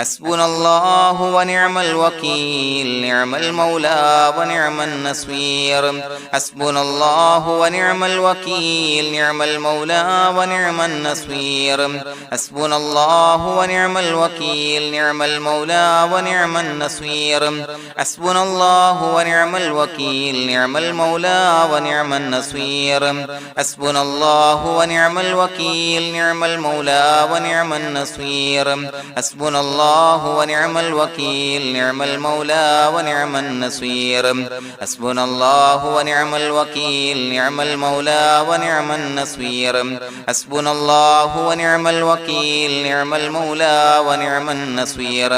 حسبنا الله ونعم الوكيل نعم المولى ونعم النصير حسبنا الله ونعم الوكيل نعم المولى ونعم النصير حسبنا الله ونعم الوكيل نعم المولى ونعم النصير حسبنا الله ونعم الوكيل نعم المولى ونعم النصير حسبنا الله ونعم الوكيل نعم المولى ونعم النصير حسبنا الله ونعم الوكيل نعم المولى ونعم النصير حسبنا الله ونعم الوكيل نعم المولى ونعم النصير حسبنا الله ونعم الوكيل نعم المولى ونعم النصير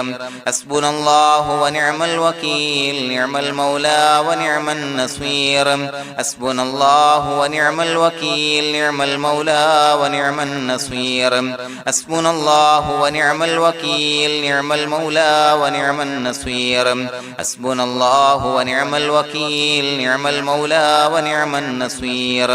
حسبنا الله ونعم الوكيل نعم المولى ونعم النصير حسبنا الله ونعم الوكيل نعم المولى ونعم النصير حسبنا الله ونعم الوكيل نعم المولى ونعم النصير حسبنا الله ونعم الوكيل نعم المولى ونعم النصير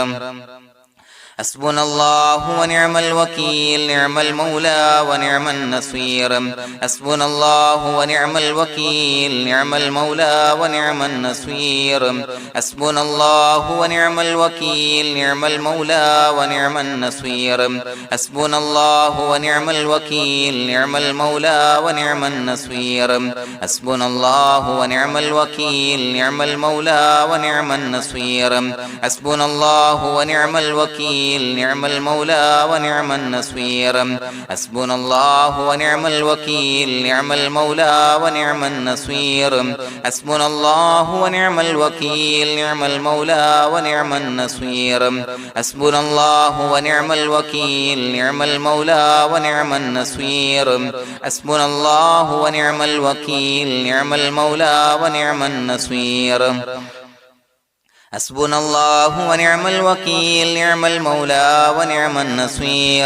حسبنا الله ونعم الوكيل نعم المولى ونعم النصير حسبنا الله ونعم الوكيل نعم المولى ونعم النصير حسبنا الله ونعم الوكيل نعم المولى ونعم النصير حسبنا الله ونعم الوكيل نعم المولى ونعم النصير حسبنا الله ونعم الوكيل نعم المولى ونعم النصير حسبنا الله ونعم الوكيل نعم المولى ونعم النصير حسبنا الله ونعم الوكيل نعم المولى ونعم النصير حسبنا الله ونعم الوكيل نعم المولى ونعم النصير حسبنا الله ونعم الوكيل نعم المولى ونعم النصير حسبنا الله ونعم الوكيل نعم المولى ونعم النصير حسبنا الله ونعم الوكيل نعم المولى ونعم النصير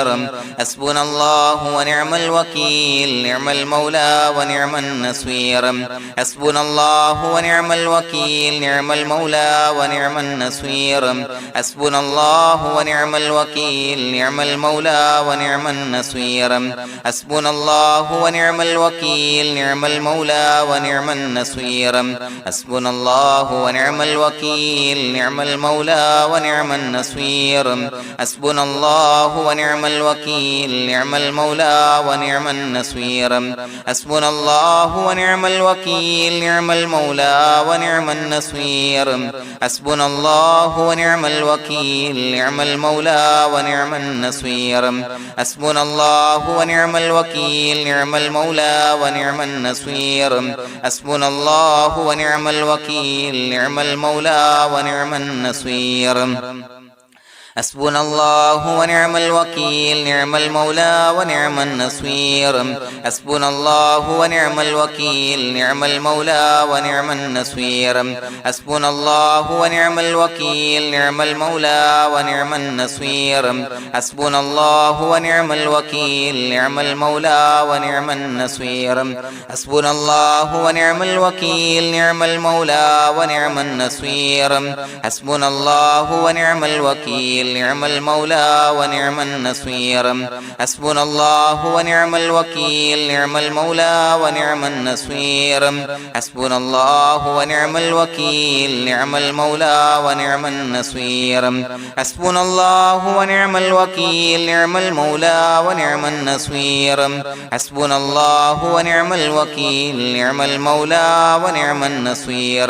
حسبنا الله ونعم الوكيل نعم المولى ونعم النصير حسبنا الله ونعم الوكيل نعم المولى ونعم النصير حسبنا الله ونعم الوكيل نعم المولى ونعم النصير حسبنا الله ونعم الوكيل نعم المولى ونعم النصير حسبنا الله ونعم الوكيل نعم المولى ونعم النصير حسبنا الله ونعم الوكيل نعم المولى ونعم النصير حسبنا الله ونعم الوكيل نعم المولى ونعم النصير حسبنا الله ونعم الوكيل نعم المولى ونعم النصير حسبنا الله ونعم الوكيل نعم المولى ونعم النصير حسبنا الله ونعم الوكيل نعم المولى ونعم النصير حسبنا الله ونعم الوكيل نعم المولى ونعم النصير حسبنا الله ونعم الوكيل نعم المولى ونعم النصير حسبنا الله ونعم الوكيل نعم المولى ونعم النصير حسبنا الله ونعم الوكيل نعم المولى ونعم النصير حسبنا الله ونعم الوكيل نعم المولى ونعم النصير حسبنا الله ونعم الوكيل نعم المولى ونعم النصير حسبنا الله ونعم الوكيل نعم المولى ونعم النصير حسبنا الله ونعم الوكيل نعم المولى ونعم النصير حسبنا الله ونعم الوكيل نعم المولى ونعم النصير حسبنا الله ونعم الوكيل نعم المولى ونعم النصير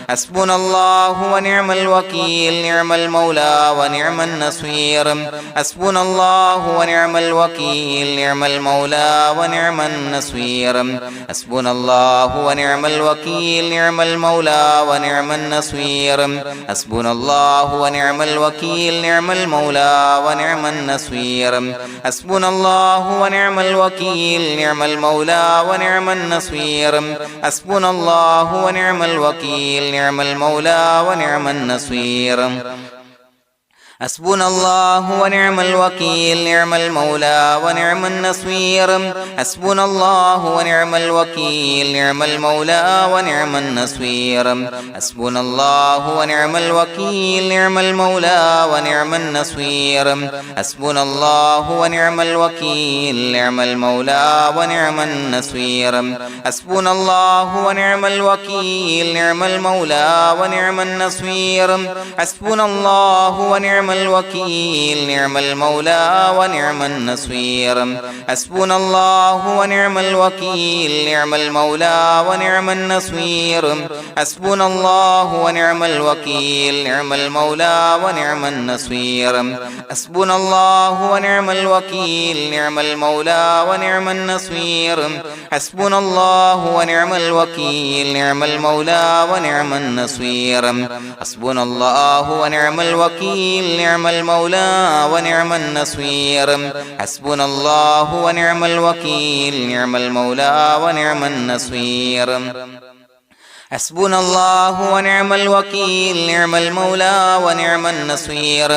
حسبنا الله ونعم الوكيل نعم المولى ونعم النصير حسبنا الله ونعم الوكيل نعم المولى ونعم النصير حسبنا الله ونعم الوكيل نعم المولى ونعم النصير حسبنا الله ونعم الوكيل نعم المولى ونعم النصير حسبنا الله ونعم الوكيل نعم المولى ونعم النصير حسبنا الله ونعم الوكيل نعم المولى ونعم النصير حسبنا الله ونعم الوكيل نعم المولى ونعم النصير حسبنا الله ونعم الوكيل نعم المولى ونعم النصير حسبنا الله ونعم الوكيل نعم المولى ونعم النصير حسبنا الله ونعم الوكيل نعم المولى ونعم النصير حسبنا الله ونعم الوكيل نعم المولى ونعم النصير حسبنا الله ونعم الوكيل نعم المولى ونعم النصير حسبنا الله ونعم الوكيل نعم المولى ونعم النصير حسبنا الله ونعم الوكيل نعم المولى ونعم النصير حسبنا الله ونعم الوكيل نعم المولى ونعم النصير حسبنا الله ونعم الوكيل نعم المولى ونعم النصير حسبنا الله ونعم الوكيل نعم المولى ونعم النصير حسبنا الله ونعم الوكيل نعم المولى ونعم النصير حسبنا الله ونعم الوكيل نعم المولى ونعم النصير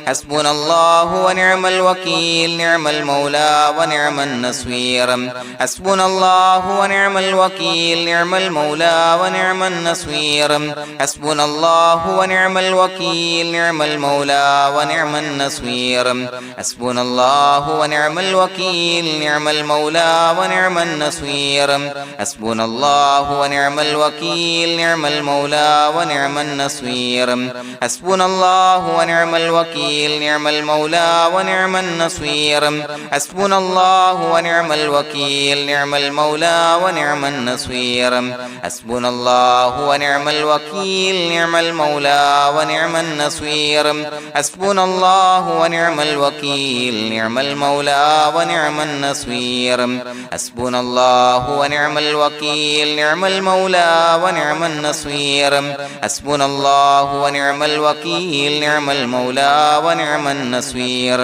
حسبنا الله ونعم الوكيل نعم المولى ونعم النصير حسبنا الله ونعم الوكيل نعم المولى ونعم النصير حسبنا الله ونعم الوكيل نعم المولى ونعم النصير حسبنا الله ونعم الوكيل نعم المولى ونعم النصير حسبنا الله ونعم الوكيل نعم المولى ونعم النصير حسبنا الله ونعم الوكيل نعم المولى ونعم النصير حسبنا الله ونعم الوكيل نعم المولى ونعم النصير حسبنا الله ونعم الوكيل نعم المولى ونعم النصير حسبنا الله ونعم الوكيل نعم المولى ونعم النصير حسبنا الله ونعم الوكيل نعم المولى ونعم النصير حسبنا الله ونعم الوكيل نعم المولى ونعم النصير حسبنا الله ونعم الوكيل نعم المولى ونعم النصير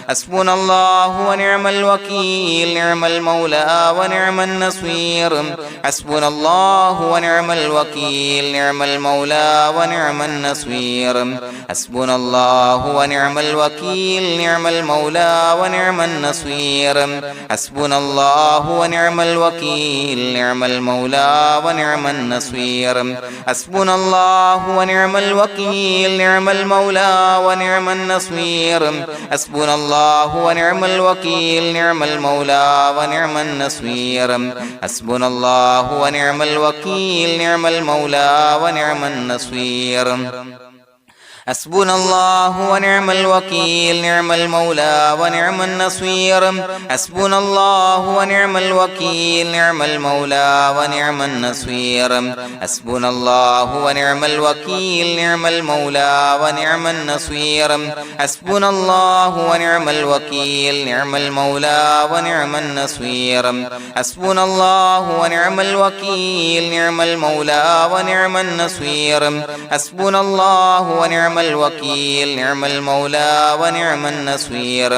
حسبنا الله ونعم الوكيل نعم المولى ونعم النصير حسبنا الله ونعم الوكيل نعم المولى ونعم النصير حسبنا الله ونعم الوكيل نعم المولى ونعم النصير حسبنا الله ونعم الوكيل نعم المولى ونعم النصير حسبنا الله ونعم الوكيل نعم المولى ونعم النصير حسبنا الله ونعم الوكيل نعم المولى ونعم النصير حسبنا الله ونعم الوكيل نعم المولى ونعم النصير حسبنا الله ونعم الوكيل نعم المولى ونعم النصير حسبنا الله ونعم الوكيل نعم المولى ونعم النصير حسبنا الله ونعم الوكيل نعم المولى ونعم النصير حسبنا الله ونعم الوكيل نعم المولى ونعم النصير حسبنا الله ونعم الوكيل نعم المولى ونعم النصير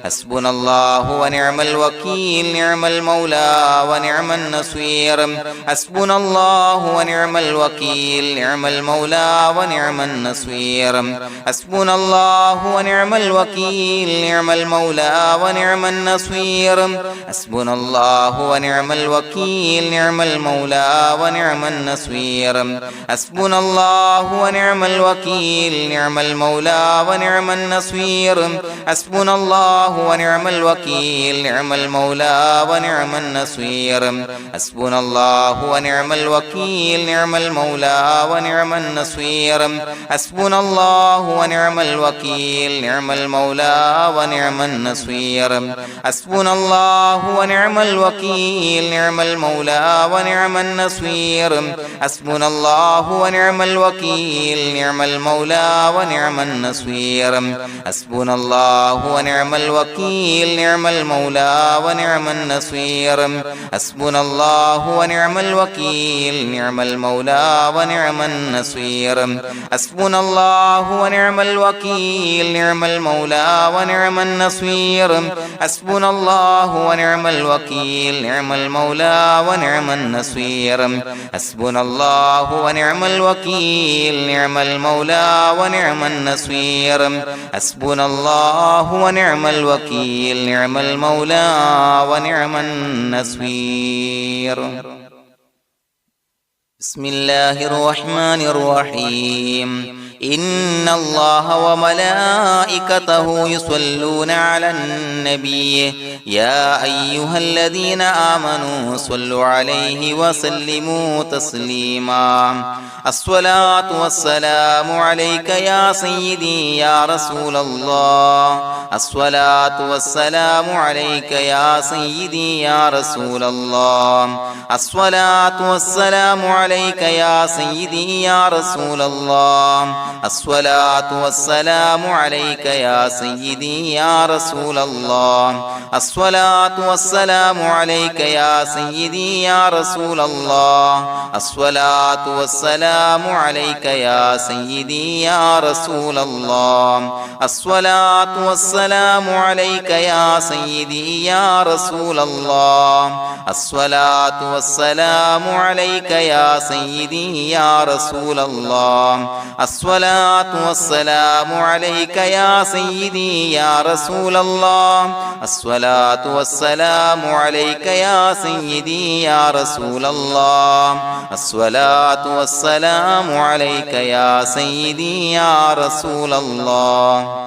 حسبنا الله ونعم الوكيل نعم المولى ونعم النصير حسبنا الله ونعم الوكيل نعم المولى ونعم النصير حسبنا الله ونعم الوكيل نعم المولى ونعم النصير حسبنا الله ونعم الوكيل نعم المولى ونعم النصير حسبنا الله ونعم الوكيل نعم المولى ونعم النصير حسبنا الله ونعم الوكيل نعم المولى ونعم النصير حسبنا الله ونعم الوكيل نعم المولى ونعم النصير حسبنا الله ونعم الوكيل نعم المولى ونعم النصير حسبنا الله ونعم الوكيل نعم المولى ونعم النصير حسبنا الله ونعم الوكيل نعم المولى ونعم النصير حسبنا الله ونعم الوكيل نعم المولى ونعم النصير حسبنا الله ونعم الوكيل نعم المولى ونعم النصير حسبنا الله ونعم الوكيل نعم المولى ونعم النصير حسبنا الله ونعم الوكيل نعم المولى ونعم النصير حسبنا الله ونعم الوكيل نعم المولى ونعم النصير حسبنا الله ونعم الوكيل نعم المولى ونعم النصير بسم الله الرحمن الرحيم إن الله وملائكته يصلون على النبي يا أيها الذين آمنوا صلوا عليه وسلموا تسليما الصلاة والسلام عليك يا سيدي يا رسول الله الصلاة والسلام عليك يا سيدي يا رسول الله الصلاة والسلام عليك يا سيدي يا رسول الله الصلاة والسلام عليك يا سيدي يا رسول الله الصلاة والسلام عليك يا سيدي يا رسول الله الصلاة والسلام عليك يا سيدي يا رسول الله الصلاة والسلام عليك يا سيدي يا رسول الله الصلاة والسلام عليك يا سيدي يا رسول الله الصلاة والسلام عليك يا سيدي يا رسول الله الصلاة والسلام عليك يا سيدي يا رسول الله الصلاة والسلام عليك يا سيدي يا رسول الله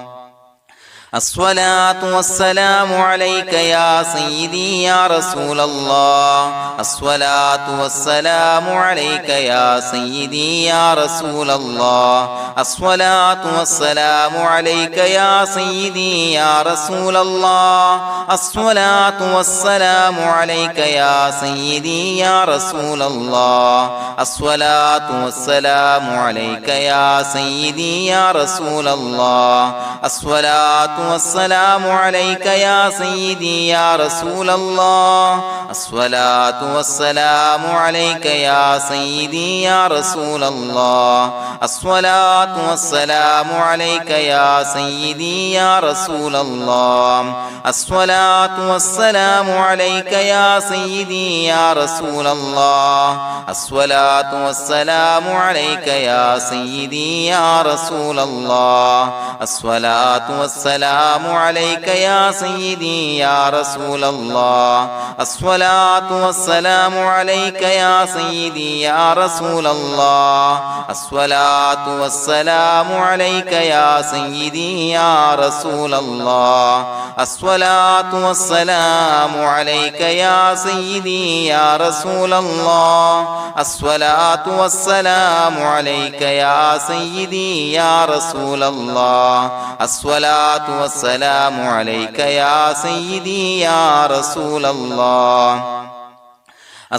الصلاة والسلام عليك يا سيدي يا رسول الله الصلاة والسلام عليك يا سيدي يا رسول الله الصلاة والسلام عليك يا سيدي يا رسول الله الصلاة والسلام عليك يا سيدي يا رسول الله الصلاة والسلام عليك يا سيدي يا رسول الله الصلاة والسلام عليك يا سيدي يا رسول الله الصلاة والسلام عليك يا سيدي يا رسول الله الصلاة والسلام عليك يا سيدي يا رسول الله الصلاة والسلام عليك يا سيدي يا رسول الله الصلاة والسلام عليك يا سيدي يا رسول الله الصلاة والسلام عليك يا سيدي يا رسول الله الصلاة والسلام عليك يا سيدي يا رسول الله الصلاة والسلام عليك يا سيدي يا رسول الله الصلاة والسلام عليك يا سيدي يا رسول الله الصلاة والسلام عليك يا سيدي يا رسول الله الصلاة والسلام عليك يا سيدي يا رسول الله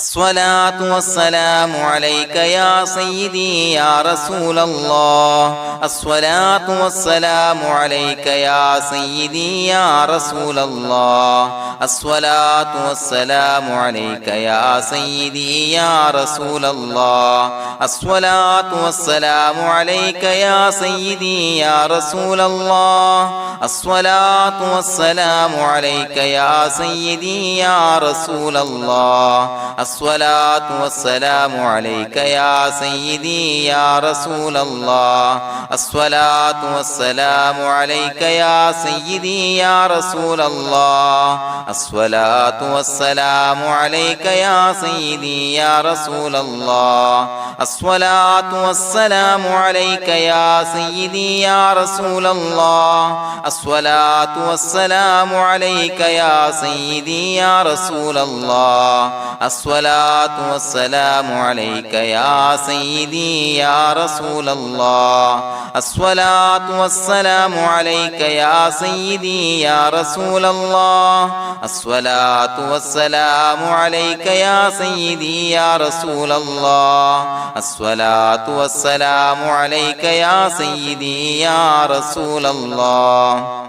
الصلاة والسلام عليك يا سيدي يا رسول الله الصلاة والسلام عليك يا سيدي يا رسول الله الصلاة والسلام عليك يا سيدي يا رسول الله الصلاة والسلام عليك يا سيدي يا رسول الله الصلاة والسلام عليك يا سيدي يا رسول الله الصلاة والسلام عليك يا سيدي يا رسول الله الصلاة والسلام عليك يا سيدي يا رسول الله الصلاة والسلام عليك يا سيدي يا رسول الله الصلاة والسلام عليك يا سيدي يا رسول الله الصلاة والسلام عليك يا سيدي يا رسول الله الصلاة والسلام عليك يا سيدي يا رسول الله الصلاة والسلام عليك يا سيدي يا رسول الله الصلاة والسلام عليك يا سيدي يا رسول الله الصلاة والسلام عليك يا سيدي يا رسول الله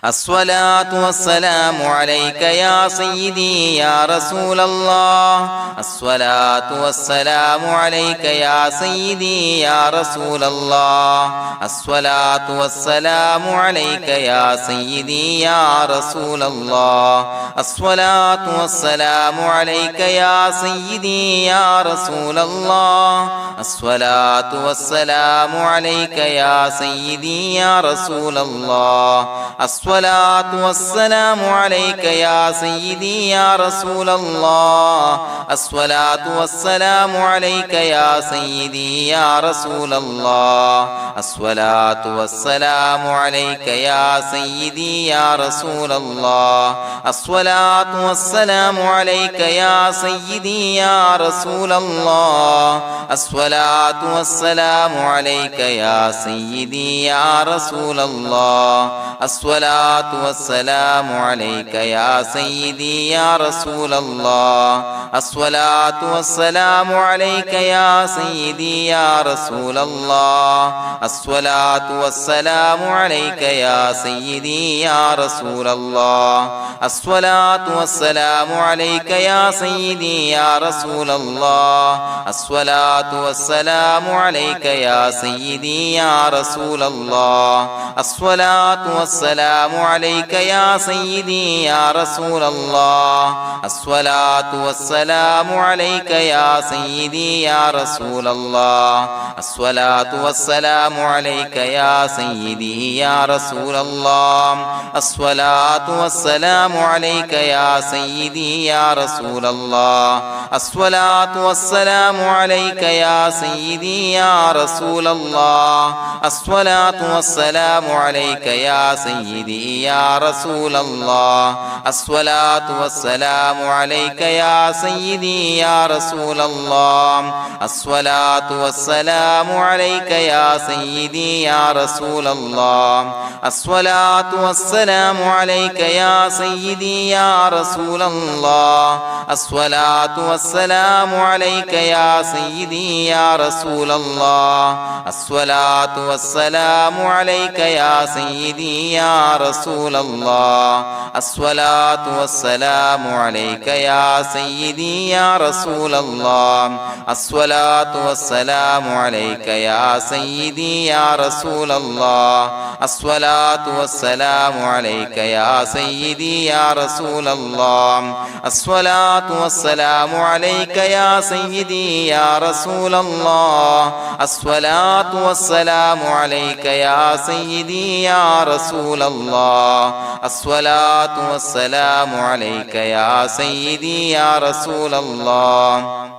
الصلاة والسلام عليك يا سيدي يا رسول الله الصلاة والسلام عليك يا سيدي يا رسول الله الصلاة والسلام عليك يا سيدي يا رسول الله الصلاة والسلام عليك يا سيدي يا رسول الله الصلاة والسلام عليك يا سيدي يا رسول الله الصلاة والسلام عليك يا سيدي يا رسول الله الصلاة والسلام عليك يا سيدي يا رسول الله الصلاة والسلام عليك يا سيدي يا رسول الله الصلاة والسلام عليك يا سيدي يا رسول الله الصلاة والسلام عليك يا سيدي يا رسول الله الصلاة والسلام عليك يا سيدي يا رسول الله الصلاة والسلام عليك يا سيدي يا رسول الله الصلاة والسلام عليك يا سيدي يا رسول الله الصلاة والسلام عليك يا سيدي يا رسول الله الصلاة والسلام عليك يا سيدي يا رسول الله الصلاة والسلام عليك يا سيدي يا رسول الله الصلاة والسلام عليك يا سيدي يا رسول الله الصلاة والسلام عليك يا سيدي يا رسول الله الصلاة والسلام عليك يا سيدي يا رسول الله الصلاة والسلام عليك يا سيدي يا رسول الله الصلاة والسلام عليك يا سيدي يا رسول الله الصلاة والسلام عليك يا سيدي يا رسول الله الصلاة والسلام عليك يا سيدي يا رسول الله الصلاة والسلام عليك يا سيدي يا رسول الله الصلاة والسلام عليك يا سيدي يا رسول الله الصلاة والسلام عليك يا سيدي يا رسول الله الصلاة والسلام عليك يا سيدي يا رسول الله الصلاة والسلام عليك يا سيدي يا رسول الله الصلاة والسلام عليك يا سيدي يا رسول الله الصلاة والسلام عليك يا سيدي يا رسول الله الصلاة والسلام عليك يا سيدي يا رسول الله الصلاة والسلام عليك يا سيدي يا رسول الله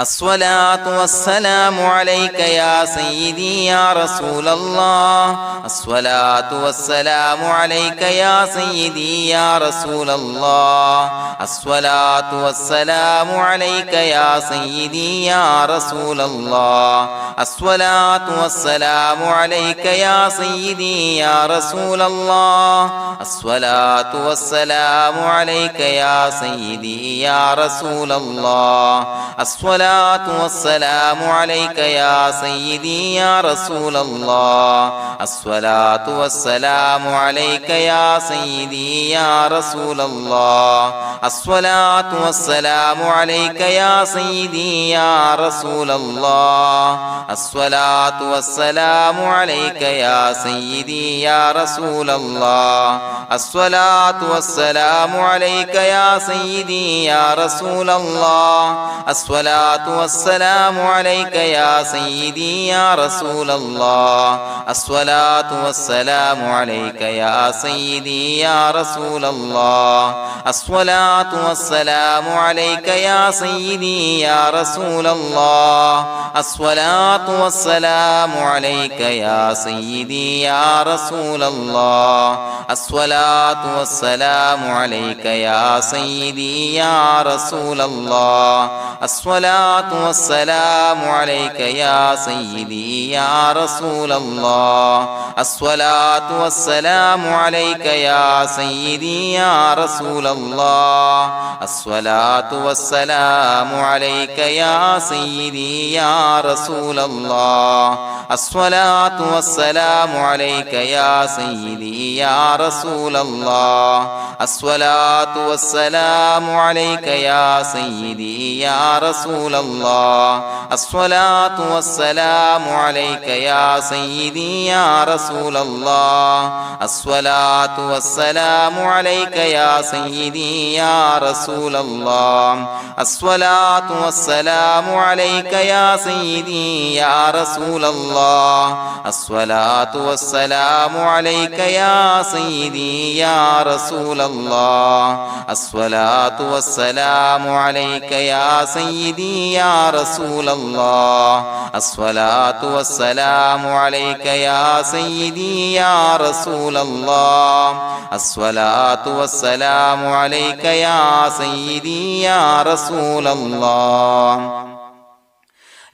الصلاة والسلام عليك يا سيدي يا رسول الله الصلاة والسلام عليك يا سيدي يا رسول الله الصلاة والسلام عليك يا سيدي يا رسول الله الصلاة والسلام عليك يا سيدي يا رسول الله الصلاة والسلام عليك يا سيدي يا رسول الله الصلاة والسلام عليك يا سيدي يا رسول الله الصلاة والسلام عليك يا سيدي يا رسول الله الصلاة والسلام عليك يا سيدي يا رسول الله الصلاة والسلام عليك يا سيدي يا رسول الله الصلاة والسلام عليك يا سيدي يا رسول الله الصلاة والسلام عليك يا سيدي يا رسول الله الصلاة والسلام عليك يا سيدي يا رسول الله الصلاة والسلام عليك يا سيدي يا رسول الله الصلاة والسلام عليك يا سيدي يا رسول الله الصلاة والسلام عليك يا سيدي يا رسول الله الصلاة الصلاة والسلام عليك يا سيدي يا رسول الله الصلاة والسلام عليك يا سيدي يا رسول الله الصلاة والسلام عليك يا سيدي يا رسول الله الصلاة والسلام عليك يا سيدي يا رسول الله الصلاة والسلام عليك يا سيدي يا رسول الله الصلاة والسلام عليك يا سيدي يا رسول الله الصلاة والسلام عليك يا سيدي يا رسول الله الصلاة والسلام عليك يا سيدي يا رسول الله الصلاة والسلام عليك يا سيدي يا رسول الله الصلاة والسلام عليك يا سيدي يا رسول الله الصلاة والسلام عليك يا سيدي يا رسول الله الصلاة والسلام عليك يا سيدي يا رسول الله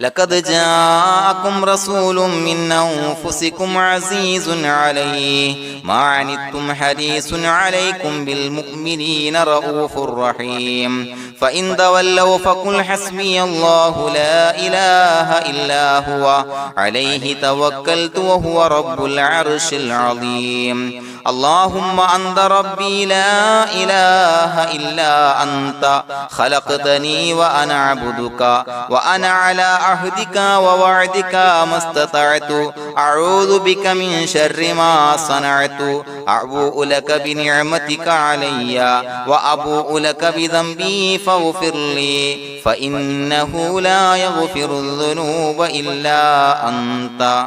لقد جاءكم رسول من أنفسكم عزيز عليه ما عنتم حريص عليكم بالمؤمنين رؤوف رحيم فإن تولوا فقل حسبي الله لا إله إلا هو عليه توكلت وهو رب العرش العظيم اللهم أنت ربي لا إله إلا أنت خلقتني وأنا عبدك وأنا على عهدك ووعدك ما استطعت أعوذ بك من شر ما صنعت أبوء لك بنعمتك علي وأبوء لك بذنبي فاغفر لي فإنه لا يغفر الذنوب إلا أنت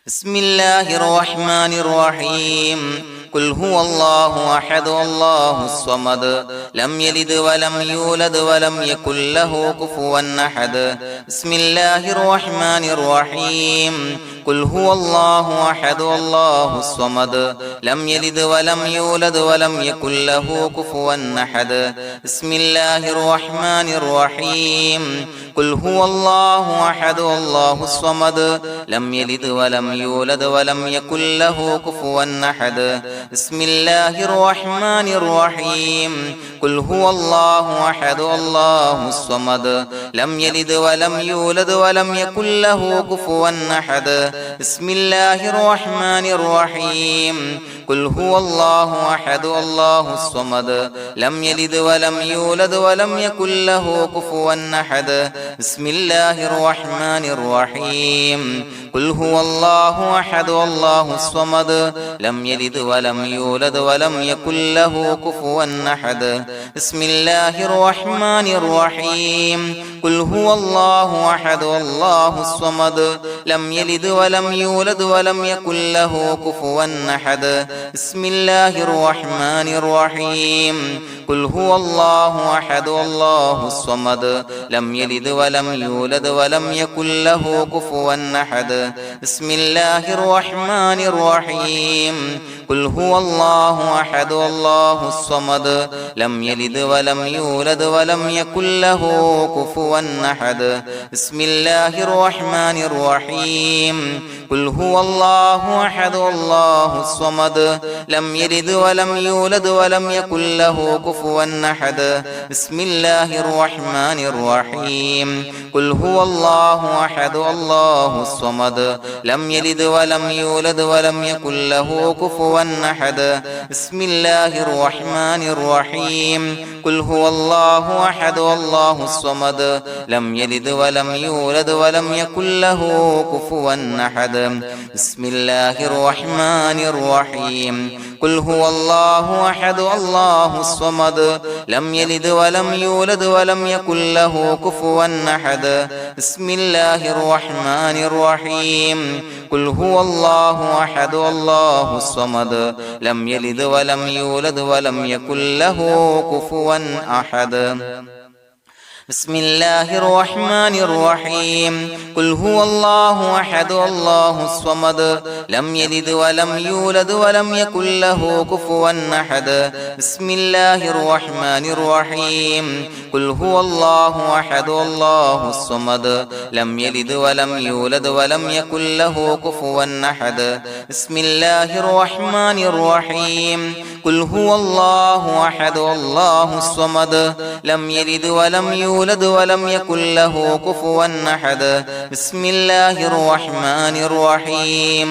بسم الله الرحمن الرحيم قل هو الله أحد الله الصمد لم يلد ولم يولد ولم يكن له كفوا أحد بسم الله الرحمن الرحيم قل هو الله أحد الله الصمد لم يلد ولم يولد ولم يكن له كفوا أحد بسم الله الرحمن الرحيم قل هو الله أحد الله الصمد لم يلد ولم يولد ولم يكن له كفوا أحد بسم الله الرحمن الرحيم قل هو الله أحد الله الصمد لم يلد ولم يولد ولم يكن له كفوا أحد بسم الله الرحمن الرحيم قل هو الله أحد الله الصمد لم يلد ولم يولد ولم يكن له كفوا أحد بسم الله الرحمن الرحيم قل هو الله أحد الله الصمد لم يلد ولم يولد ولم يكن له كفوا أحد بسم الله الرحمن الرحيم قل هو الله أحد الله الصمد لم يلد ولم يولد ولم يكن له كفوا أحد بسم الله الرحمن الرحيم قل هو الله أحد الله الصمد لم يلد ولم يولد ولم يكن له كفوا أحد بسم الله الرحمن الرحيم قل هو الله أحد الله الصمد لم يلد ولم يولد ولم يكن له كفوا أحد بسم الله الرحمن الرحيم قل هو الله أحد الله الصمد لم يلد ولم يولد ولم يكن له كفوا أحد بسم الله الرحمن الرحيم قل هو الله أحد الله الصمد لم يلد ولم يولد ولم يكن له كفوا أحد بسم الله الرحمن الرحيم قل هو الله أحد الله الصمد لم يلد ولم يولد ولم يكن له كفوا أحد بسم الله الرحمن الرحيم قل هو الله أحد الله الصمد لم يلد ولم يولد ولم يكن له كفوا أحد بسم الله الرحمن الرحيم قل هو الله أحد الله الصمد لم يلد ولم يولد ولم يكن له كفوا أحد بسم الله الرحمن الرحيم قل هو الله أحد الله الصمد لم يلد ولم يولد ولم يكن له كفوا أحد بسم الله الرحمن الرحيم قل هو الله أحد الله الصمد لم يلد ولم يولد ولم يكن له كفوا أحد بسم الله الرحمن الرحيم قل هو الله أحد الله الصمد لم يلد ولم يولد ولم يكن له كفوا أحد بسم الله الرحمن الرحيم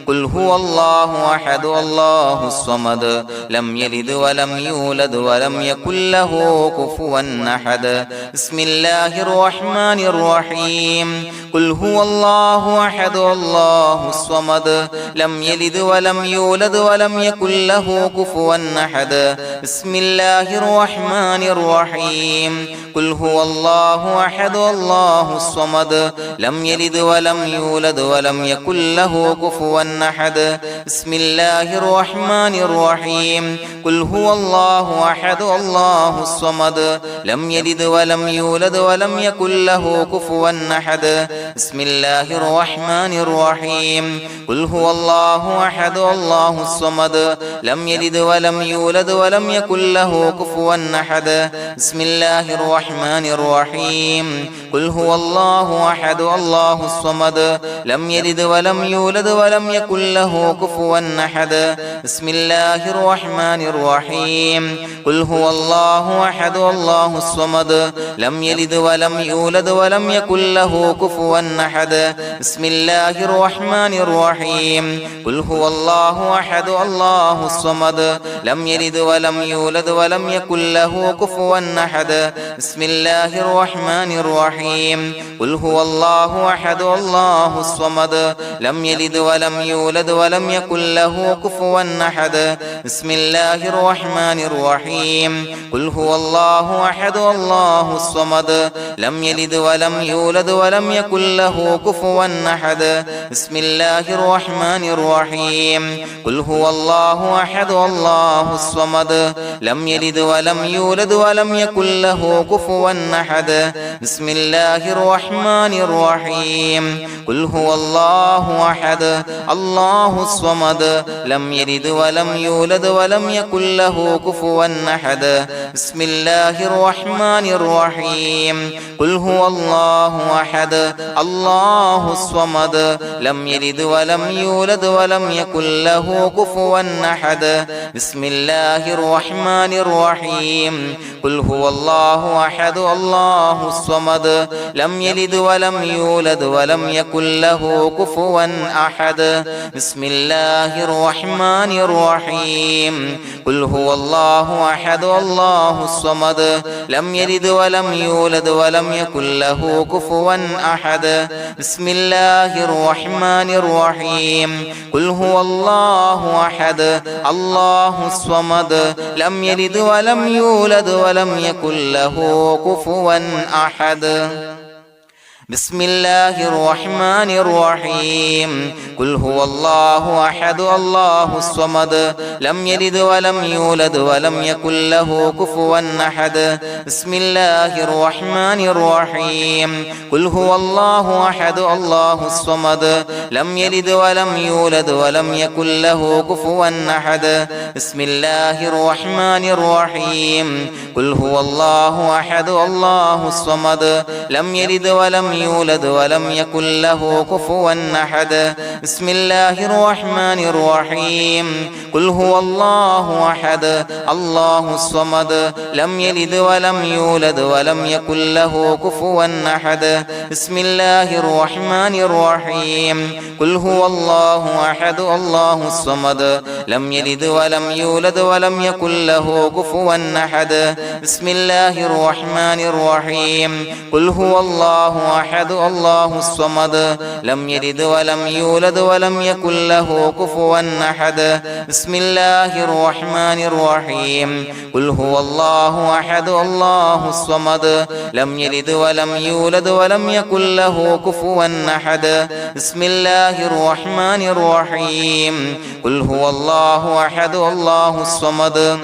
قل هو الله أحد الله الصمد لم يلد ولم يولد ولم يكن له كفوا أحد بسم الله الرحمن الرحيم قل هو الله أحد الله الصمد لم يلد ولم يولد ولم يكن له كفوا أحد بسم الله الرحمن الرحيم قل هو الله أحد الله الصمد لم يلد ولم يولد ولم يكن له كفوا أحد بسم الله الرحمن الرحيم قل هو الله أحد الله الصمد لم يلد ولم يولد ولم يكن له كفوا أحد بسم الله الرحمن الرحيم قل هو الله أحد الله الصمد لم يلد ولم يولد ولم يكن له كفوا أحد بسم الله الرحمن الرحيم قل هو الله أحد الله الصمد لم يلد ولم يولد ولم يكن له كفوا أحد بسم الله الرحمن الرحيم قل هو الله أحد الله الصمد لم يلد ولم يولد ولم يكن له كفوا أحد بسم الله الرحمن الرحيم قل هو الله أحد الله الصمد لم يلد ولم يولد ولم يكن له كفوا أحد بسم الله الرحمن الرحيم قل هو الله أحد الله الصمد لم يلد ولم يولد ولم يكن له كفوا أحد بسم الله الرحمن الرحيم قل هو الله أحد الله الصمد لم يلد ولم يولد ولم يكن له كفوا أحد بسم الله الرحمن الرحيم قل هو الله أحد الله الصمد لم يلد ولم يولد ولم يكن له كفوا أحد بسم الله الرحمن الرحيم قل هو الله أحد الله الصمد لم يلد ولم يولد ولم يكن له كفوا أحد بسم الله الرحمن الرحيم قل هو الله أحد الله الصمد لم يلد ولم يولد ولم يكن له كفوا أحد بسم الله الرحمن الرحيم قل هو الله أحد الله الصمد لم يلد ولم يولد ولم يكن له كفوا أحد بسم الله الرحمن الرحيم قل هو الله أحد الله الصمد لم يلد ولم يولد ولم يكن له كفوا أحد بسم الله الرحمن الرحيم قل هو الله أحد الله الصمد لم يلد ولم يولد ولم يكن له كفوا أحد بسم الله الرحمن الرحيم قل هو الله أحد الله الصمد لم يلد ولم يولد ولم يكن له كفوا أحد بسم الله الرحمن الرحيم قل هو الله أحد الله الصمد لم يلد ولم يولد ولم يكن له كفوا أحد بسم الله الرحمن الرحيم قل هو الله أحد الله الصمد لم يلد ولم يولد ولم يكن له كفوا أحد بسم الله الرحمن الرحيم قل هو الله أحد الله الصمد لم يلد ولم يولد ولم يكن له كفوا أحد بسم الله الرحمن الرحيم قل هو الله أحد الله الصمد لم يلد ولم يولد ولم يكن له كفوا أحد بسم الله الرحمن الرحيم قل هو الله أحد الله الصمد لم يلد ولم يولد ولم يكن له كفوا أحد بسم الله الرحمن الرحيم قل هو الله أحد الله الصمد لم يلد ولم يولد ولم يكن له كفوا أحد بسم الله الرحمن الرحيم قل هو الله أحد الله الصمد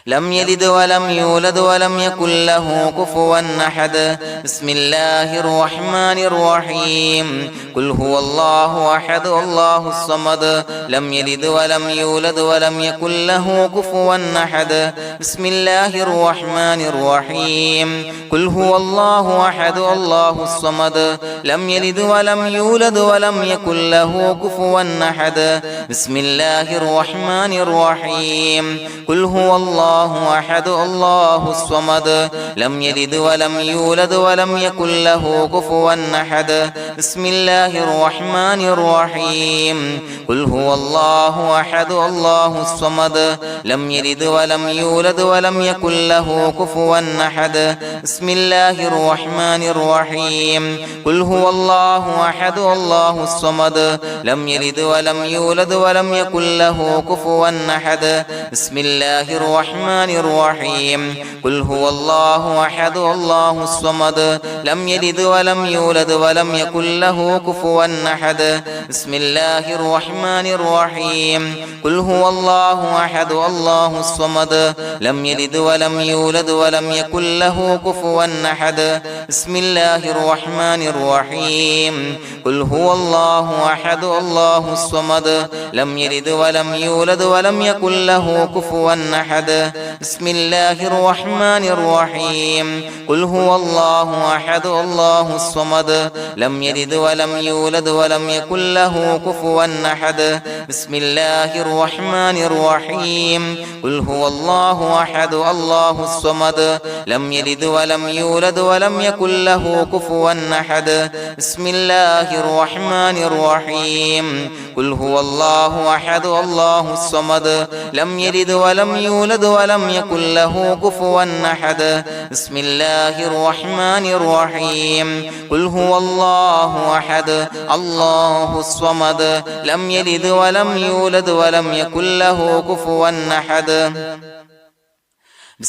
لم يلد ولم يولد ولم يكن له كفوا أحد بسم الله الرحمن الرحيم قل هو الله أحد الله الصمد لم يلد ولم يولد ولم يكن له كفوا أحد بسم الله الرحمن الرحيم قل هو الله أحد الله الصمد لم يلد ولم يولد ولم يكن له كفوا أحد بسم الله الرحمن الرحيم قل هو الله أحد الله الصمد لم يلد ولم يولد ولم يكن له كفوا أحد بسم الله الرحمن الرحيم قل هو الله أحد الله الصمد لم يلد ولم يولد ولم يكن له كفوا أحد بسم الله الرحمن الرحيم قل هو الله أحد الله الصمد لم يلد ولم يولد ولم يكن له كفوا أحد بسم الله الرحمن الرحيم قل هو الله أحد الله الصمد لم يلد ولم يولد ولم يكن له كفوا أحد بسم الله الرحمن الرحيم قل هو الله أحد الله الصمد لم يلد ولم يولد ولم يكن له كفوا أحد بسم الله الرحمن الرحيم قل هو الله أحد الله الصمد لم يلد ولم يولد ولم يكن له كفوا أحد بسم الله الرحمن الرحيم قل هو الله أحد الله الصمد لم يلد ولم يولد ولم يكن له كفوا أحد بسم الله الرحمن الرحيم قل هو الله أحد الله الصمد لم يلد ولم يولد ولم يكن له كفوا أحد بسم الله الرحمن الرحيم قل هو الله أحد الله الصمد لم يلد ولم يولد ولم يكن له كفوا أحد بسم الله الرحمن الرحيم قل هو الله أحد الله الصمد لم يلد ولم يولد ولم يكن له كفوا أحد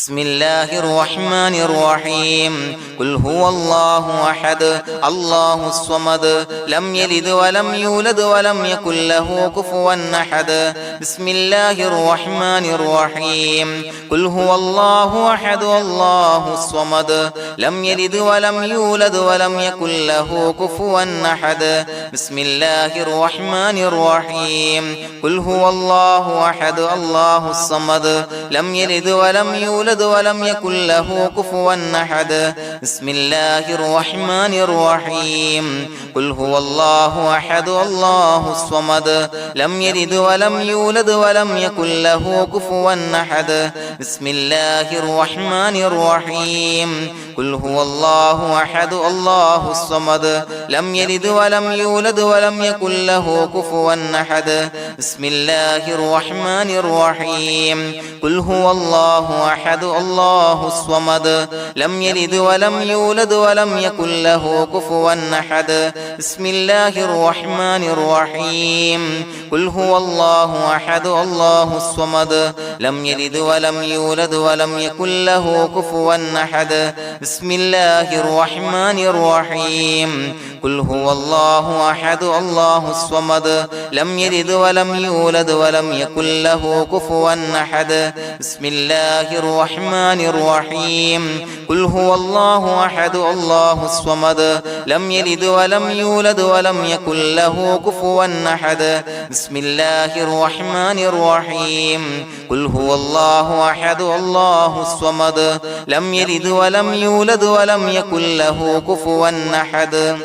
بسم الله الرحمن الرحيم قل هو الله أحد الله الصمد لم يلد ولم يولد ولم يكن له كفوا أحد بسم الله الرحمن الرحيم قل هو الله أحد الله الصمد لم يلد ولم يولد ولم يكن له كفوا أحد بسم الله الرحمن الرحيم قل هو الله أحد الله الصمد لم يلد ولم يولد ولم يكن له كفوا أحد بسم الله الرحمن الرحيم قل هو الله أحد الله الصمد لم يلد ولم يولد ولم يكن له كفوا أحد بسم الله الرحمن الرحيم قل هو الله أحد الله الصمد لم يلد ولم يولد ولم يكن له كفوا أحد بسم الله الرحمن الرحيم قل هو الله أحد الله الصمد لم يلد ولم يولد ولم يكن له كفوا أحد بسم الله الرحمن الرحيم قل هو الله أحد الله الصمد لم يلد ولم يولد ولم يكن له كفوا أحد بسم الله الرحمن الرحيم قل هو الله أحد الله الصمد لم يلد ولم يولد ولم يكن له كفوا أحد بسم الله الرحمن الرحيم قل هو الله أحد الله الصمد لم يلد ولم يولد ولم يكن له كفوا أحد بسم الله الرحمن الرحيم قل هو الله أحد الله الصمد لم يلد ولم يولد ولم يكن له كفوا أحد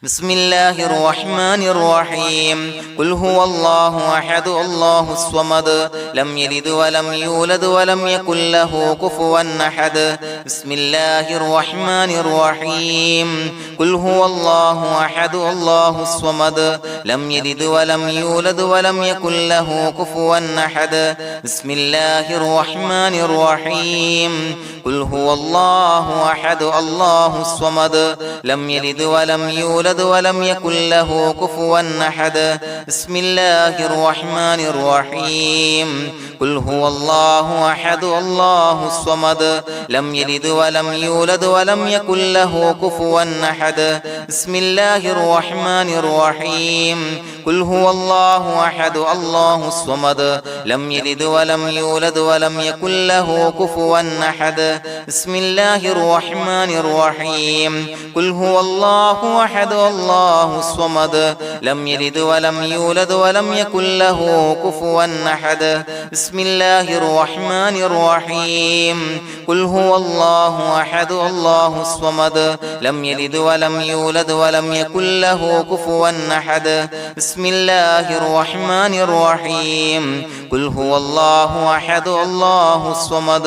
بسم الله الرحمن الرحيم قل هو الله أحد الله الصمد لم يلد ولم يولد ولم يكن له كفوا أحد بسم الله الرحمن الرحيم قل هو الله أحد الله الصمد لم يلد ولم يولد ولم يكن له كفوا أحد بسم الله الرحمن الرحيم قل هو الله أحد الله الصمد لم يلد ولم يولد يولد ولم يكن له كفوا أحد بسم الله الرحمن الرحيم قل هو الله أحد الله الصمد لم يلد ولم يولد ولم يكن له كفوا أحد بسم الله الرحمن الرحيم قل هو الله أحد الله الصمد لم يلد ولم يولد ولم يكن له كفوا أحد بسم الله الرحمن الرحيم قل هو الله أحد الله الصمد لم يلد ولم يولد ولم يكن له كفوا أحد بسم الله الرحمن الرحيم قل هو الله أحد الله الصمد لم يلد ولم يولد ولم يكن له كفوا أحد بسم الله الرحمن الرحيم قل هو الله أحد الله الصمد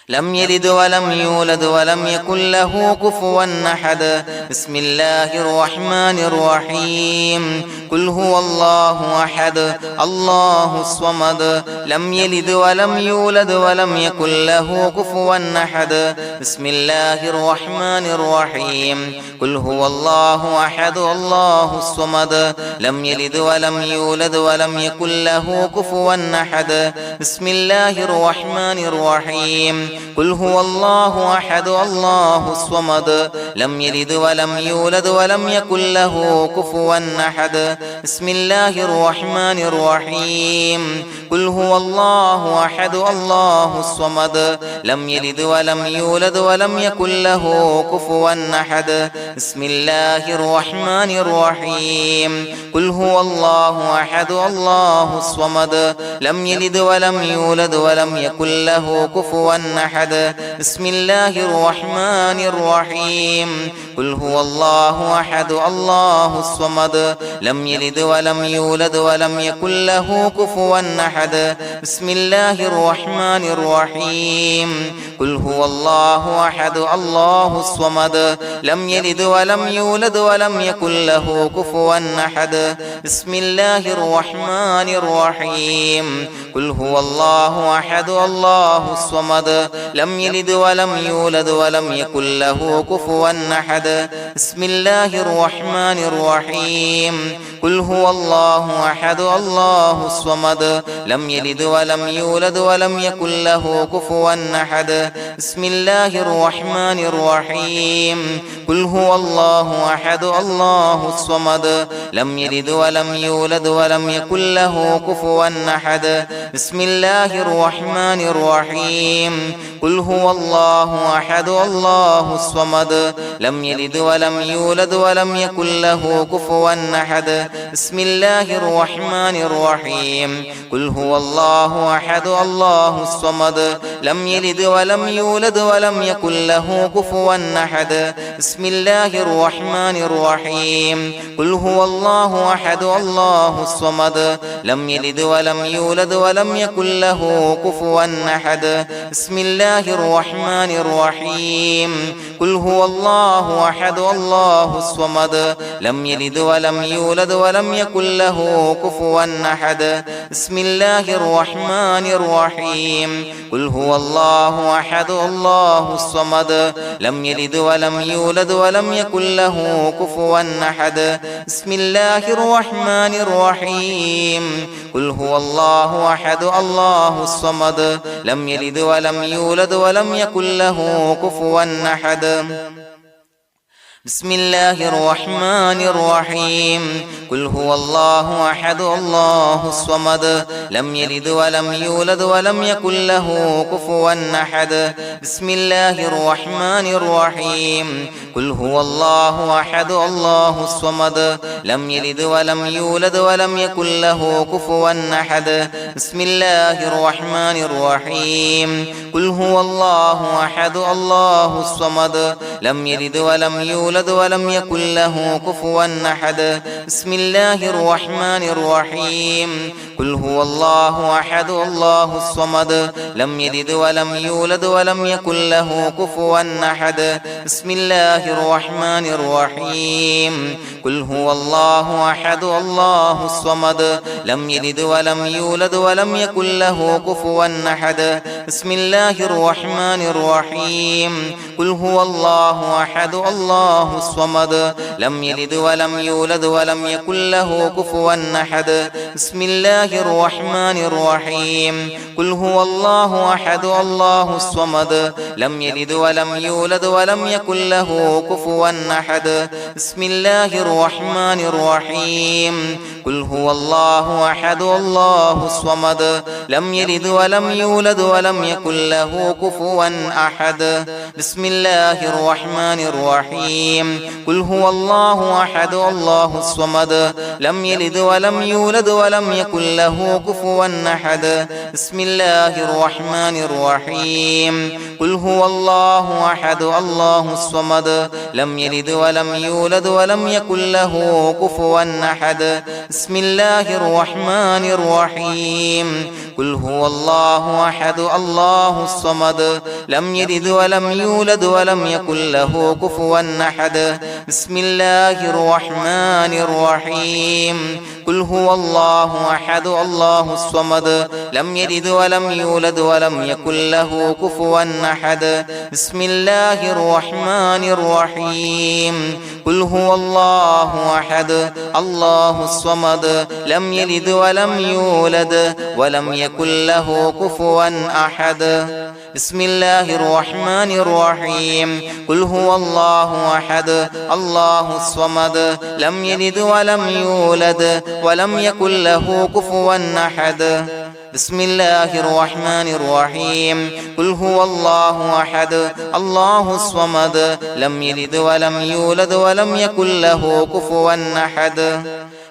لم يلد ولم يولد ولم يكن له كفوا أحد بسم الله الرحمن الرحيم قل هو الله أحد الله الصمد لم يلد ولم يولد ولم يكن له كفوا أحد بسم الله الرحمن الرحيم قل هو الله أحد الله الصمد لم يلد ولم يولد ولم يكن له كفوا أحد بسم الله الرحمن الرحيم قل هو الله أحد الله الصمد لم يلد ولم يولد ولم يكن له كفوا أحد بسم الله الرحمن الرحيم قل هو الله أحد الله الصمد لم يلد ولم يولد ولم يكن له كفوا أحد بسم الله الرحمن الرحيم قل هو الله أحد الله الصمد لم يلد ولم يولد ولم يكن له كفوا أحد بسم الله الرحمن الرحيم قل هو الله أحد الله الصمد لم يلد ولم يولد ولم يكن له كفوا أحد بسم الله الرحمن الرحيم قل هو الله أحد الله الصمد لم يلد ولم يولد ولم يكن له كفوا أحد بسم الله الرحمن الرحيم قل هو الله أحد الله الصمد لم يلد ولم يولد ولم يكن له كفوا أحد بسم الله الرحمن الرحيم قل هو الله أحد الله الصمد لم يلد ولم يولد ولم يكن له كفوا أحد بسم الله الرحمن الرحيم قل هو الله أحد الله الصمد لم يلد ولم يولد ولم يكن له كفوا أحد بسم الله الرحمن الرحيم قل هو الله أحد الله الصمد لم يلد ولم يولد ولم يكن له كفوا أحد بسم الله الرحمن الرحيم قل هو الله أحد الله الصمد لم يلد ولم يولد ولم يكن له كفوا أحد بسم الله الرحمن الرحيم قل هو الله أحد الله الصمد لم يلد ولم يولد ولم يكن له كفوا أحد بسم الله الرحمن الرحيم قل هو الله أحد الله الصمد لم يلد ولم يولد ولم يكن له كفوا أحد بسم الله الرحمن الرحيم قل هو الله أحد الله الصمد لم يلد ولم يولد ولم يكن له كفوا أحد بسم الله الرحمن الرحيم قل هو الله أحد الله الصمد لم يلد ولم يولد ولم يكن له كفوا أحد بسم الله الرحمن الرحيم قل هو الله أحد الله الصمد لم يلد ولم يولد ولم يكن له كفوا أحد بسم الله الرحمن الرحيم قل هو الله أحد الله الصمد لم يلد ولم يولد ولم يكن له كفوا أحد بسم الله الرحمن الرحيم قل هو الله أحد الله الصمد لم يلد ولم يولد ولم يكن له كفوا أحد بسم الله الرحمن الرحيم قل هو الله أحد الله الصمد لم يلد ولم يولد ولم يكن له كفوا أحد بسم الله الرحمن الرحيم قل هو الله أحد الله الصمد لم يلد ولم يولد ولم يكن له كفوا أحد بسم الله الرحمن الرحيم قل هو الله الله أحد الله الصمد لم يلد ولم يولد ولم يكن له كفوا أحد بسم الله الرحمن الرحيم قل هو الله أحد الله الصمد لم يلد ولم يولد ولم يكن له كفوا أحد بسم الله الرحمن الرحيم قل هو الله أحد الله الصمد لم يلد ولم يولد ولم يكن له كفوا أحد بسم الله الرحمن الرحيم قل هو الله أحد الله الصمد لم يلد ولم يولد ولم يكن له كفوا أحد بسم الله الرحمن الرحيم قل هو الله أحد الله الصمد لم يلد ولم يولد ولم يكن له كفوا أحد بسم الله الرحمن الرحيم قل هو الله أحد الله الصمد لم يلد ولم يولد ولم يكن له كفوا أحد بسم الله الرحمن الرحيم قل هو الله أحد الله الصمد لم يلد ولم يولد ولم يكن له كفوا أحد بسم الله الرحمن الرحيم قل هو الله أحد الله الصمد لم يلد ولم يولد ولم يكن له كفوا أحد بسم الله الرحمن الرحيم قل هو الله أحد الله الصمد لم يلد ولم يولد ولم يكن له كفوا أحد بسم الله الرحمن الرحيم قل هو الله أحد الله الصمد لم يلد ولم يولد ولم يكن له كفوا أحد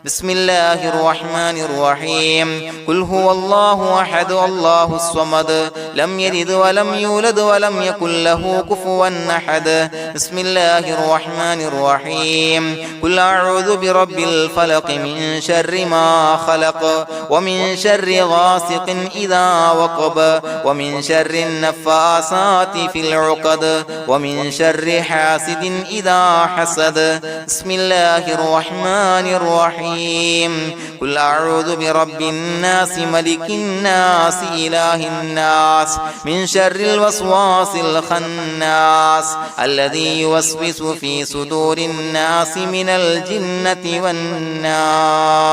بسم الله الرحمن الرحيم قل هو الله أحد الله الصمد لم يلد ولم يولد ولم يكن له كفوا أحد بسم الله الرحمن الرحيم قل أعوذ برب الفلق من شر ما خلق ومن شر غاسق إذا وقب ومن شر النفاثات في العقد ومن شر حاسد إذا حسد بسم الله الرحمن الرحيم قل أعوذ برب الناس ملك الناس إله الناس من شر الوسواس الخناس الذي يوسوس في صدور الناس من الجنة والناس.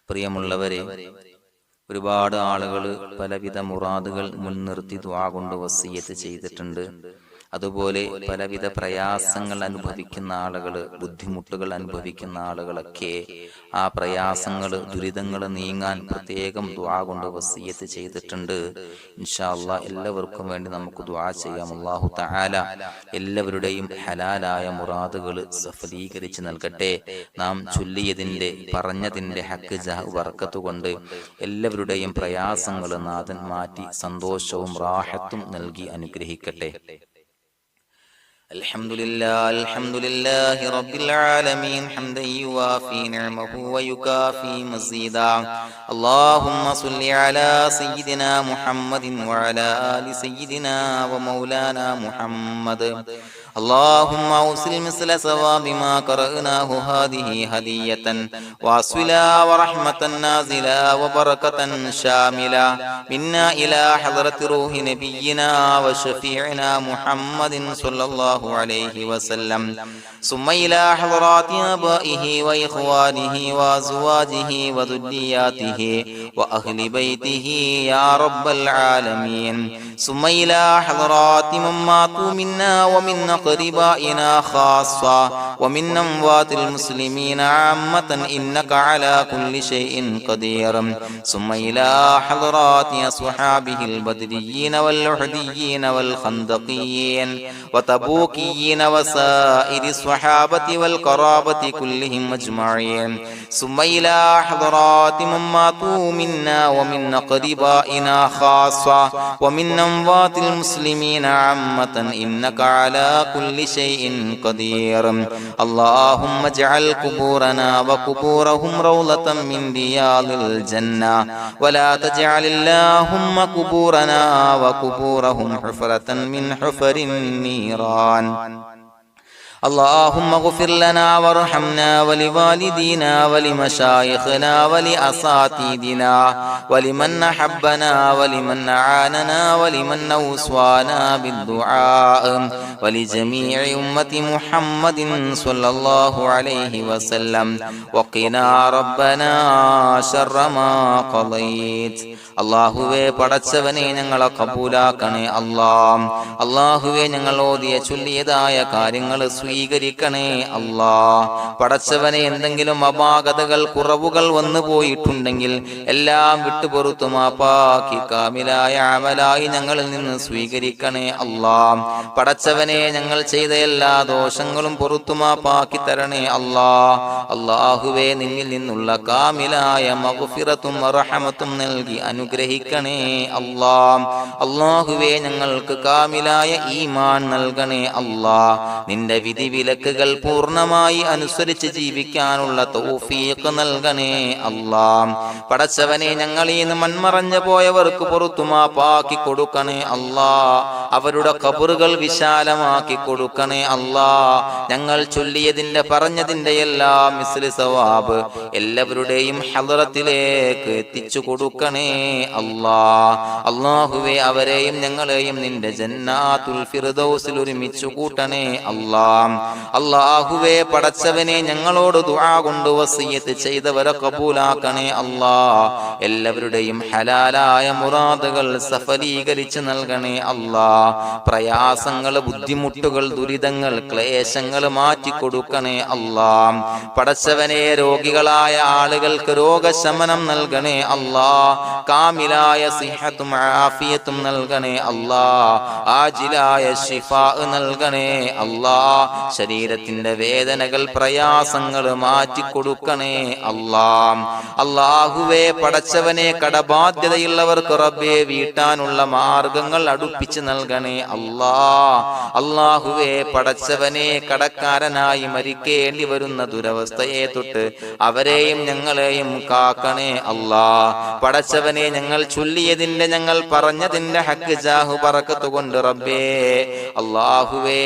പ്രിയമുള്ളവരെ, ഒരുപാട് ആളുകൾ പലവിധ മുറാദുകൾ മുൻനിർത്തി ദുആ കൊണ്ട് വസിയ്യത്ത് ചെയ്തിട്ടുണ്ട്. അതുപോലെ പലവിധ പ്രയാസങ്ങൾ അനുഭവിക്കുന്ന ആളുകൾ, ബുദ്ധിമുട്ടുകൾ അനുഭവിക്കുന്ന ആളുകളൊക്കെ ആ പ്രയാസങ്ങൾ, ദുരിതങ്ങൾ നീങ്ങാൻ പ്രത്യേകം ദുആ കൊണ്ട് വസിയ്യത്ത് ചെയ്തിട്ടുണ്ട്. ഇൻഷാ അല്ലാഹ് എല്ലാവർക്കും വേണ്ടി നമുക്ക് ദുആ ചെയ്യാം. അല്ലാഹു തആല എല്ലാവരുടെയും ഹലാലായ മുറാദുകൾ സഫലീകരിച്ച് നൽകട്ടെ. നാം ചൊല്ലിയതിന്റെ, പറഞ്ഞതിന്റെ ഹക്ക് ജാഹ് ബർക്കത്ത് കൊണ്ട് എല്ലാവരുടെയും പ്രയാസങ്ങൾ നാഥൻ മാറ്റി സന്തോഷവും റാഹത്തും നൽകി അനുഗ്രഹിക്കട്ടെ. الحمد لله رب العالمين حمدا يوافي نعمه ويكافي مزيدا. اللهم صل على سيدنا محمد وعلى آل سيدنا ومولانا محمد. اللهم أوصل مثل ثواب ما قرأناه هذه هدية واصلا ورحمة نازلا وبركة شاملة منا إلى حضرة روح نبينا وشفيعنا محمد صلى الله عليه وسلم، ثم إلى حضرات آبائه وإخوانه وأزواجه وذرياته وأهل بيته يا رب العالمين، ثم إلى حضرات من ماتوا منا ومن أقربائنا خاصة ومن أموات المسلمين عامة إنك على كل شيء قدير، ثم إلى حضرات أصحابه البدريين والأحديين والخندقيين وتبوكيين وسائر الصحابة والقرابة كلهم أجمعين، ثم إلى حضرات من ماتوا منا ومن أقربائنا خاصة ومن أموات المسلمين عامة إنك على كل شيء قدير. اللهم اجعل قبورنا وقبورهم روضة من رياض الجنة، ولا تجعل اللهم قبورنا وقبورهم حفرة من حفر النيران. اللهم اغفر لنا وارحمنا ولوالدينا ولمشايخنا ولأساتذتنا ولمن أحبنا ولمن أعاننا ولمن أوصانا بالدعاء ولجميع أمة محمد صلى الله عليه وسلم وقنا ربنا شر ما قضيت. അള്ളാഹുവേ പടച്ചവനെ ഞങ്ങളെ കബൂലാക്കണേ അല്ലാഹ്. അള്ളാഹുവേ ഞങ്ങൾ ഓതിയ ചൊല്ലിയതായ കാര്യങ്ങൾ സ്വീകരിക്കണേ അല്ലാഹ്. പടച്ചവനെ എന്തെങ്കിലും അപാകതകൾ കുറവുകൾ വന്നു പോയിട്ടുണ്ടെങ്കിൽ എല്ലാം വിട്ടുപൊറുത്തു മാപ്പാക്കി കാമിലായ അമലായി ഞങ്ങളിൽ നിന്ന് സ്വീകരിക്കണേ അല്ലാഹ്. പടച്ചവനെ ഞങ്ങൾ ചെയ്ത എല്ലാ ദോഷങ്ങളും പൊറുത്തു മാപ്പാക്കി തരണേ അല്ലാഹ്. അള്ളാഹുവേ നിന്നിൽ നിന്നുള്ള കാമിലായ മഗ്ഫിറത്തും റഹമത്തും നൽകി അനുഗ്രഹിക്കണേ അല്ലാഹ്. അല്ലാഹുവേ ഞങ്ങൾക്ക് കാമിലായ ഈമാൻ നൽകണേ അല്ലാഹ്. നിന്റെ വിധി വിലക്കുകൾ പൂർണ്ണമായി അനുസരിച്ച് ജീവിക്കാനുള്ള തൗഫീഖ് നൽകണേ അല്ലാഹ്. പടച്ചവനെ ഞങ്ങളിൽ നിന്ന് മൺമറഞ്ഞു പോയവർക്ക് പുറത്തു മാപ്പാക്കി കൊടുക്കണേ അല്ലാഹ്. അവരുടെ ഖബറുകൾ വിശാലമാക്കി കൊടുക്കണേ അല്ലാഹ്. ഞങ്ങൾ ചൊല്ലിയതിന്റെ പറഞ്ഞതിന്റെ എല്ലാം മിസ്ലി സവാബ് എല്ലാവരുടെയും ഹളറത്തിലേക്ക് എത്തിച്ചു കൊടുക്കണേ അല്ലാഹ്. അല്ലാഹുവേ അവരെയും ഞങ്ങളെയും നിന്റെ ജന്നാത്തുൽ ഫിർദൗസിൽ ഒരുമിച്ചു കൂട്ടണേ അല്ലാഹ്. അല്ലാഹുവേ പടച്ചവനെ ഞങ്ങളോട് ദുആ കൊണ്ട് വസിയത്ത് ചെയ്തവരെ കബൂലാക്കണേ അല്ലാഹ്. എല്ലാവരുടെയും ഹലാലായ മുറാദുകൾ സഫലീകരിച്ച് നൽകണേ അല്ലാഹ്. പ്രയാസങ്ങൾ, ബുദ്ധിമുട്ടുകൾ, ദുരിതങ്ങൾ, ക്ലേശങ്ങൾ മാറ്റിക്കൊടുക്കണേ അല്ലാഹ്. പടച്ചവനെ രോഗികളായ ആളുകൾക്ക് രോഗശമനം നൽകണേ അല്ലാഹ്. കാമിലായ സിഹത്തും ആഫിയത്തും നൽകണേ അല്ലാഹ്. ആജിലായ ശിഫാ നൽകണേ അല്ലാഹ്. ശരീരത്തിന്റെ വേദനകൾ, പ്രയാസങ്ങൾ മാറ്റിക്കൊടുക്കണേ അല്ലാഹ്. അല്ലാഹുവേ പടച്ചവനെ കടബാധ്യതയുള്ളവർക്ക് റബ്ബേ വീട്ടാനുള്ള മാർഗങ്ങൾ അടുപ്പിച്ച് നൽകണേ അല്ലാഹ്. അല്ലാഹുവേ പടച്ചവനെ കടക്കാരനായി മരിക്കേണ്ടി വരുന്ന ദുരവസ്ഥയെ തൊട്ട് അവരെയും ഞങ്ങളെയും കാക്കണേ അല്ലാഹ്. പടച്ചവനെ ഞങ്ങൾ ചൊല്ലിയതിന്റെ, ഞങ്ങൾ പറഞ്ഞതിന്റെ ഹക്ക് ജാഹു ബറക്കത്ത് കൊണ്ട് റബ്ബേ അല്ലാഹുവേ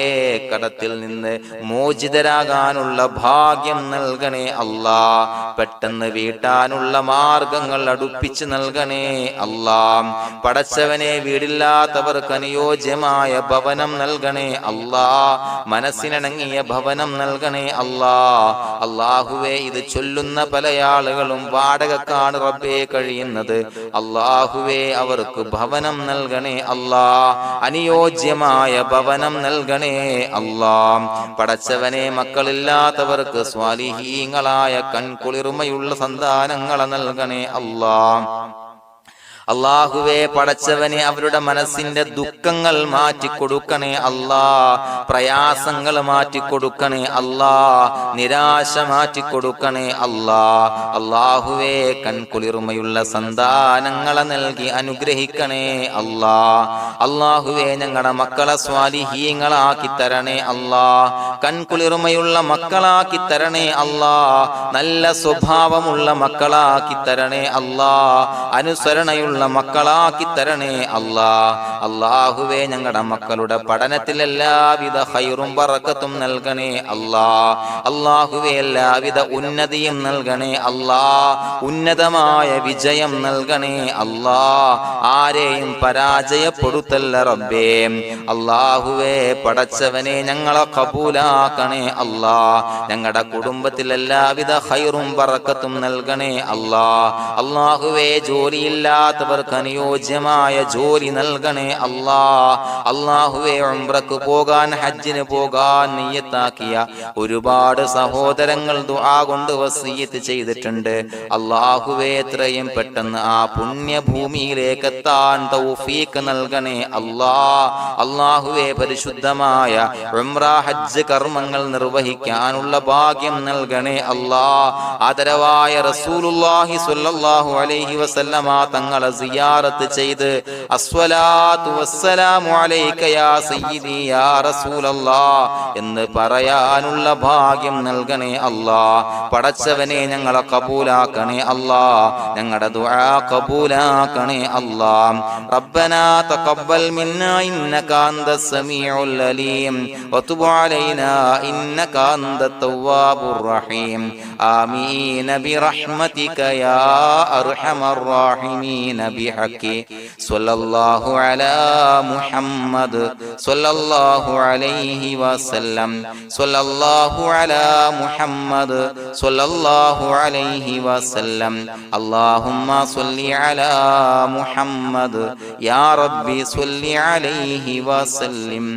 കടത്തിൽ നിന്ന് മോചിതരാകാനുള്ള ഭാഗ്യം നൽകണേ അല്ലാഹ്. പെട്ടെന്ന് വീട്ടാനുള്ള മാർഗങ്ങൾ അടുപ്പിച്ച് നൽകണേ അല്ലാഹ്. പടച്ചവനെ വീടില്ലാത്തവർക്ക് അനുയോജ്യമായ ഭവനം നൽകണേ അല്ലാഹ്. മനസ്സിനിണങ്ങിയ ഭവനം നൽകണേ അല്ലാഹ്. അല്ലാഹുവേ ഇത് ചൊല്ലുന്ന പല ആളുകളും വാടകക്കാണ് റബ്ബേ കഴിയുന്നത്. അല്ലാഹുവേ അവർക്ക് ഭവനം നൽകണേ അല്ലാഹ്. അനുയോജ്യമായ ഭവനം നൽകണേ അല്ലാഹ്. പടച്ചവനെ മക്കളില്ലാത്തവർക്ക് സ്വാലിഹീങ്ങളായ കൺകുളിർമയുള്ള സന്താനങ്ങളെ നൽകണേ അല്ലാഹ്. അല്ലാഹുവേ പടച്ചവനെ അവരുടെ മനസ്സിന്റെ ദുഃഖങ്ങൾ മാറ്റിക്കൊടുക്കണേ അല്ലാഹ്. പ്രയാസങ്ങൾ മാറ്റിക്കൊടുക്കണേ അല്ലാഹ്. നിരാശ മാറ്റിക്കൊടുക്കണേ അല്ലാഹ്. അല്ലാഹുവേ കൺകുളിർമയുള്ള സന്താനങ്ങളെ നൽകി അനുഗ്രഹിക്കണേ അല്ലാഹ്. അല്ലാഹുവേ ഞങ്ങളുടെ മക്കളെ സ്വാലിഹീങ്ങളാക്കി തരണേ അല്ലാഹ്. കൺകുളിർമയുള്ള മക്കളാക്കി തരണേ അല്ലാഹ്. നല്ല സ്വഭാവമുള്ള മക്കളാക്കി തരണേ അല്ലാഹ്. അനുസരണയുള്ള മക്കളാക്കി തരണേ അല്ലാഹ്. അല്ലാഹുവേ ഞങ്ങളുടെ മക്കളുടെ പഠനത്തിൽ എല്ലാവിധ ഖൈറും ബറക്കത്തും നൽകണേ അല്ലാഹ്. അല്ലാഹുവേ എല്ലാവിധ ഉന്നതിയും നൽകണേ അല്ലാഹ്. ഉന്നതമായ വിജയം നൽകണേ അല്ലാഹ്. ആരെയും പരാജയപ്പെടുത്തല്ല റബ്ബേ. അല്ലാഹുവേ പടച്ചവനെ ഞങ്ങളെ കബൂലാക്കണേ അല്ലാഹ്. ഞങ്ങളുടെ കുടുംബത്തിൽ എല്ലാവിധ ഖൈറും ബറക്കത്തും നൽകണേ അല്ലാഹ്. അല്ലാഹുവേ ജോലിയില്ലാത്ത അനുയോജ്യമായ ജോലി നൽകണേ അല്ലാഹ്. അല്ലാഹുവേ ഉംറക്ക് പോകാൻ, ഹജ്ജിന് പോകാൻ നിയ്യത്താക്കിയ ഒരുപാട് സഹോദരങ്ങൾ ദുആ കൊണ്ട് വസിയത്ത് ചെയ്തിട്ടുണ്ട്. അല്ലാഹുവേ എത്രയും പെട്ടെന്ന് ആ പുണ്യഭൂമിയിലേക്ക് എത്താൻ തൗഫീഖ് നൽകണേ അല്ലാഹ്. അല്ലാഹുവേ പരിശുദ്ധമായ ഉംറ ഹജ്ജ് കർമ്മങ്ങൾ നിർവഹിക്കാനുള്ള ഭാഗ്യം നൽകണേ അല്ലാഹ്. ആദരവായ റസൂലുള്ളാഹി സ്വല്ലല്ലാഹു അലൈഹി വസല്ലമ തങ്ങളെ സിയാറത്ത് ചെയ്ത് അസ്സലാത്തു വസ്സലാമു അലൈക യാ സയ്യിദി യാ റസൂലല്ലാഹ് എന്ന് പറയാനുള്ള ഭാഗ്യം നൽകണേ അല്ലാഹ്. പടച്ചവനെ ഞങ്ങളെ കബൂലാക്കണേ അല്ലാഹ്, ഞങ്ങളുടെ ദുആ കബൂലാക്കണേ അല്ലാഹ്. റബ്ബനാ തഖബ്ബൽ മിന്നാ ഇന്നക അന്തസ് സമീഉൽ അലീം വതുബ് അലൈനാ ഇന്നക അന്തത് തവ്വാബുർ റഹീം. ആമീൻ ബിറഹ്മതിക യാ അർഹമർ റഹീമീൻ ബിഹഖി സ്വല്ലല്ലാഹു അലാ മുഹമ്മദ് സ്വല്ലല്ലാഹു അലൈഹി വസല്ലം സ്വല്ലല്ലാഹു അലാ മുഹമ്മദ് സ്വല്ലല്ലാഹു അലൈഹി വസല്ലം. അല്ലാഹുമ്മ സ്വല്ലി അലാ മുഹമ്മദ് യാ റബ്ബി സ്വല്ലി അലൈഹി വസല്ലം.